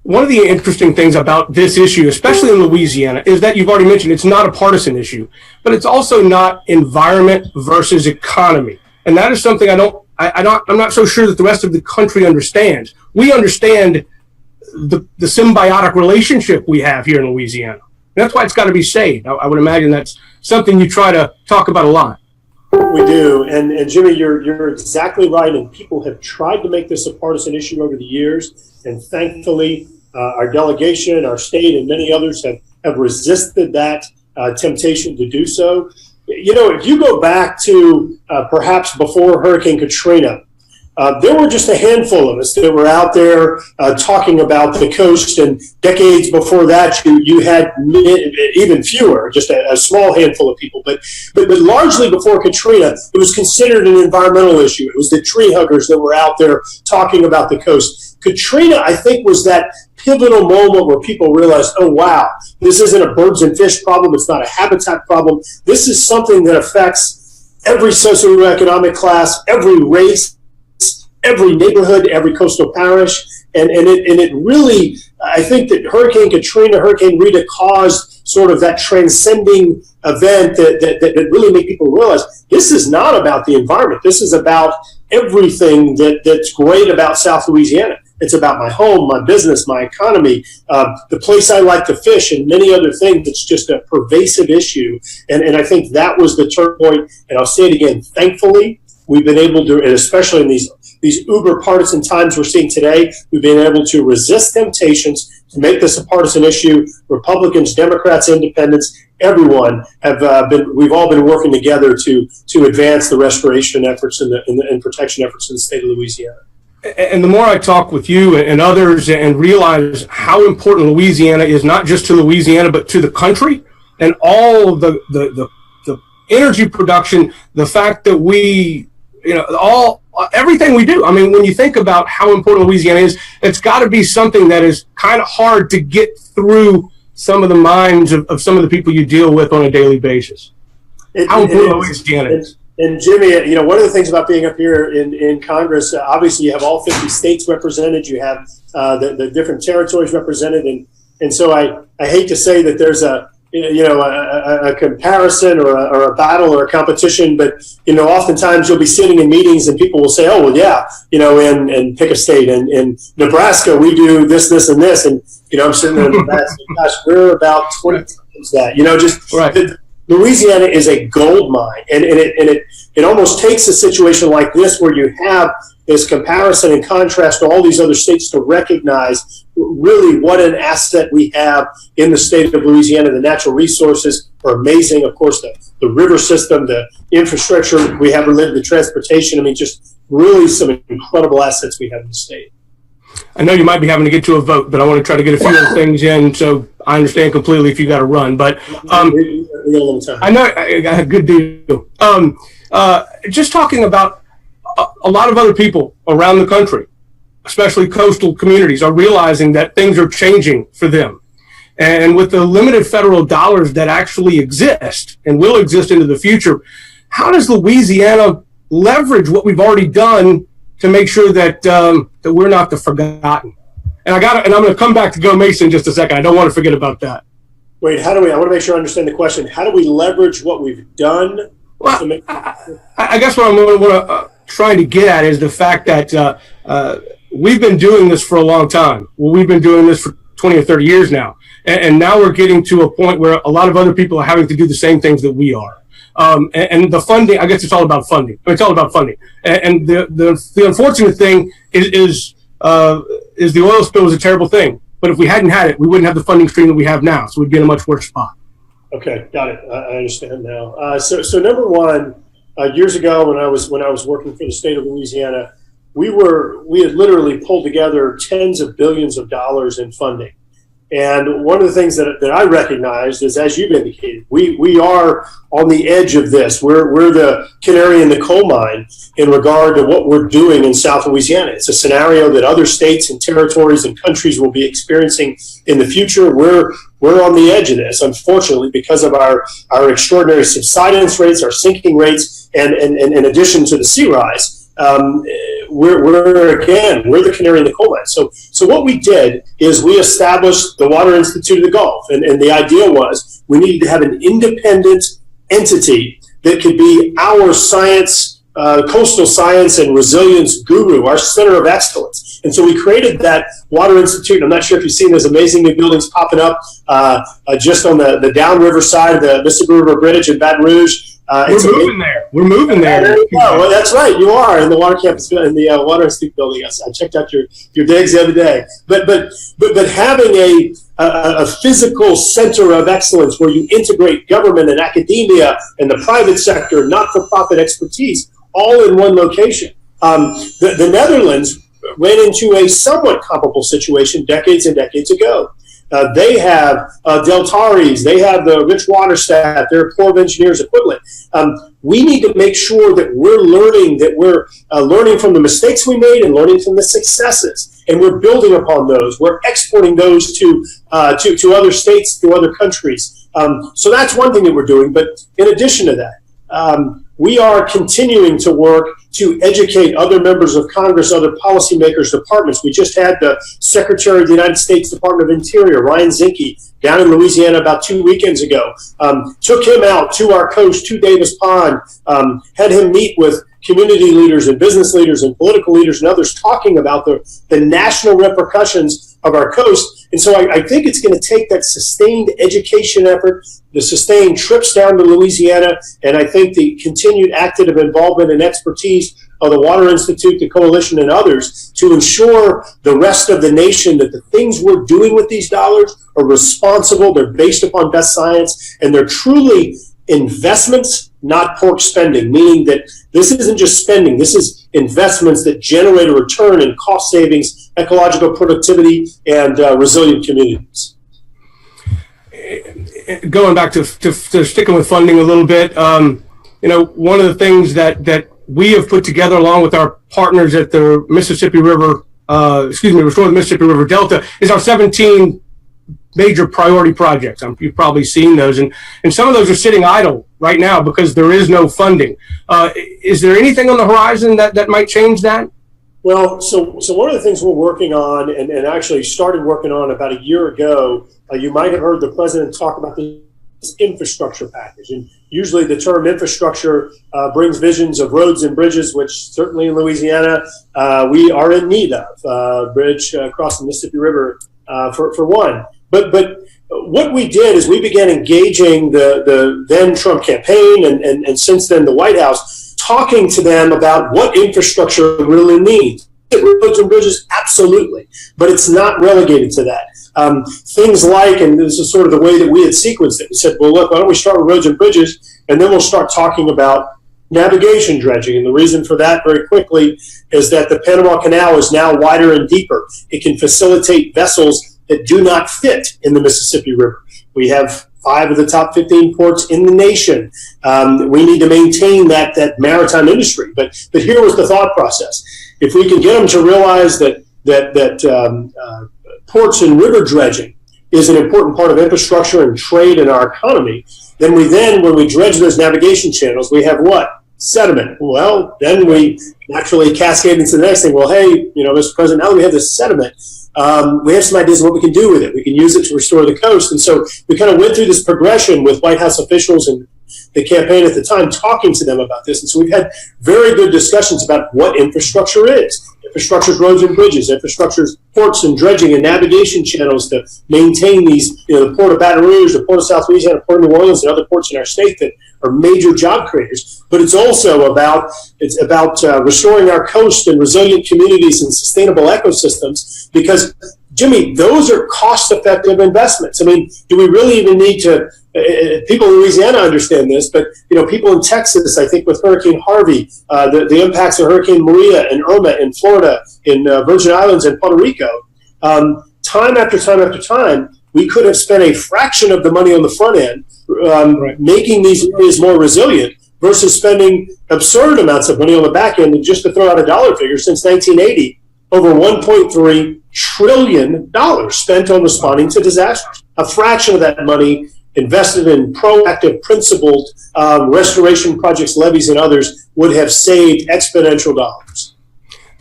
One of the interesting things about this issue, especially in Louisiana, is that you've already mentioned it's not a partisan issue, but it's also not environment versus economy. And that is something I'm not so sure that the rest of the country understands. We understand the symbiotic relationship we have here in Louisiana. And that's why it's got to be saved. I would imagine that's something you try to talk about a lot. We do. And Jimmy, you're exactly right. And people have tried to make this a partisan issue over the years. And thankfully, our delegation, our state, and many others have resisted that temptation to do so. You know, if you go back to perhaps before Hurricane Katrina, there were just a handful of us that were out there talking about the coast, and decades before that, you had even fewer, just a small handful of people. But largely before Katrina, it was considered an environmental issue. It was the tree huggers that were out there talking about the coast. Katrina, I think, was that pivotal moment where people realized, oh, wow, this isn't a birds and fish problem. It's not a habitat problem. This is something that affects every socioeconomic class, every race, every neighborhood, every coastal parish. And it really, I think that Hurricane Katrina, Hurricane Rita caused sort of that transcending event that really made people realize this is not about the environment. This is about everything that's great about South Louisiana. It's about my home, my business, my economy, the place I like to fish, and many other things. It's just a pervasive issue. And I think that was the turning point. And I'll say it again, thankfully, we've been able to, and especially in these uber partisan times we're seeing today, we've been able to resist temptations to make this a partisan issue. Republicans, Democrats, Independents, everyone we've all been working together to advance the restoration efforts and protection efforts in the state of Louisiana. And the more I talk with you and others and realize how important Louisiana is, not just to Louisiana, but to the country, and all of the energy production, the fact that we, everything we do. I mean, when you think about how important Louisiana is, it's got to be something that is kind of hard to get through some of the minds of some of the people you deal with on a daily basis. How important Louisiana is. And Jimmy, one of the things about being up here in Congress, obviously you have all 50 states represented, you have the different territories represented, and so I hate to say that there's a comparison or a battle or a competition, but oftentimes you'll be sitting in meetings and people will say, oh well, yeah, and pick a state, and in Nebraska we do this, and this, and I'm sitting there in Nebraska, gosh, we're about 20 times that, just right. Louisiana is a gold mine, and it almost takes a situation like this where you have this comparison and contrast to all these other states to recognize really what an asset we have in the state of Louisiana. The natural resources are amazing. Of course, the river system, the infrastructure we have related to transportation. I mean, just really some incredible assets we have in the state. I know you might be having to get to a vote, but I want to try to get a few other things in, so I understand completely if you got to run. But I know I got a good deal. Just talking about a lot of other people around the country, especially coastal communities, are realizing that things are changing for them. And with the limited federal dollars that actually exist and will exist into the future, how does Louisiana leverage what we've already done to make sure that that we're not the forgotten? And I'm going to come back to Go Mason in just a second. I don't want to forget about that. Wait, I want to make sure I understand the question. How do we leverage what we've done? Well, I guess what I'm trying to get at is the fact that we've been doing this for a long time. Well, we've been doing this for 20 or 30 years now. And now we're getting to a point where a lot of other people are having to do the same things that we are. And the funding, I guess it's all about funding. It's all about funding. And the unfortunate thing is the oil spill was a terrible thing. But if we hadn't had it, we wouldn't have the funding stream that we have now. So we'd be in a much worse spot. Okay, got it. I understand now. So number one, years ago when I was working for the state of Louisiana, we had literally pulled together tens of billions of dollars in funding. And one of the things that I recognized is, as you've indicated, we are on the edge of this. We're the canary in the coal mine in regard to what we're doing in South Louisiana. It's a scenario that other states and territories and countries will be experiencing in the future. We're on the edge of this, unfortunately, because of our extraordinary subsidence rates, our sinking rates, and in addition to the sea rise. we're the canary in the coal mine. So what we did is we established the Water Institute of the Gulf, and the idea was we needed to have an independent entity that could be our science, coastal science and resilience guru, our center of excellence. And so we created that Water Institute. I'm not sure if you've seen those amazing new buildings popping up just on the downriver side of the Mississippi River Bridge in Baton Rouge. We're moving there. There you go. Well, that's right. You are in the Water Campus, in the Water Institute building. I checked out your digs the other day. But having a physical center of excellence where you integrate government and academia and the private sector, not-for-profit expertise, all in one location. The Netherlands ran into a somewhat comparable situation decades and decades ago. They have Deltares, they have the Rich Water staff, their Corps of Engineers equivalent. We need to make sure that we're learning from the mistakes we made and learning from the successes, and we're building upon those. We're exporting those to other states, to other countries. So that's one thing that we're doing. But in addition to that, we are continuing to work to educate other members of Congress, other policymakers, departments. We just had the Secretary of the United States Department of Interior, Ryan Zinke, down in Louisiana about 2 weekends ago. Took him out to our coast, to Davis Pond, had him meet with community leaders and business leaders and political leaders and others talking about the national repercussions of our coast. And so I think it's going to take that sustained education effort, the sustained trips down to Louisiana, and I think the continued active involvement and expertise of the Water Institute, the Coalition, and others to ensure the rest of the nation that the things we're doing with these dollars are responsible, they're based upon best science, and they're truly investments, not pork spending, meaning that this isn't just spending, this is investments that generate a return in cost savings, ecological productivity, and resilient communities. Going back to sticking with funding a little bit, one of the things that we have put together along with our partners at the Mississippi River, Restore the Mississippi River Delta, is our 17 major priority projects. You've probably seen those, and some of those are sitting idle right now because there is no funding. Is there anything on the horizon that might change that? Well, so one of the things we're working on, and actually started working on about a year ago, you might have heard the president talk about this infrastructure package. And usually the term infrastructure brings visions of roads and bridges, which certainly in Louisiana we are in need of. Bridge across the Mississippi River for one. But what we did is we began engaging the then Trump campaign and since then the White House, talking to them about what infrastructure really means. Roads and bridges, absolutely, but it's not relegated to that. Things like, and this is sort of the way that we had sequenced it, we said, well, look, why don't we start with roads and bridges, and then we'll start talking about navigation dredging. And the reason for that very quickly is that the Panama Canal is now wider and deeper. It can facilitate vessels that do not fit in the Mississippi River. We have 5 of the top 15 ports in the nation. We need to maintain that maritime industry. But here was the thought process. If we can get them to realize that ports and river dredging is an important part of infrastructure and trade in our economy, then when we dredge those navigation channels, we have what? Sediment. Well, then we naturally cascade into the next thing. Well, hey, Mr. President, now that we have this sediment, we have some ideas of what we can do with it. We can use it to restore the coast. And so we kind of went through this progression with White House officials and the campaign at the time, talking to them about this. And so we've had very good discussions about what infrastructure is. Infrastructure is roads and bridges. Infrastructure is ports and dredging and navigation channels to maintain these, the Port of Baton Rouge, the Port of South Louisiana, Port of New Orleans, and other ports in our state that are major job creators. But it's also about restoring our coast and resilient communities and sustainable ecosystems, because, Jimmy, those are cost-effective investments. I mean, do we really even need to? People in Louisiana understand this, but people in Texas, I think with Hurricane Harvey, the impacts of Hurricane Maria and Irma in Florida, in Virgin Islands and Puerto Rico, time after time after time, we could have spent a fraction of the money on the front end making these areas more resilient versus spending absurd amounts of money on the back end. And just to throw out a dollar figure, since 1980, over $1.3 trillion spent on responding to disasters. A fraction of that money invested in proactive, principled restoration projects, levies, and others, would have saved exponential dollars.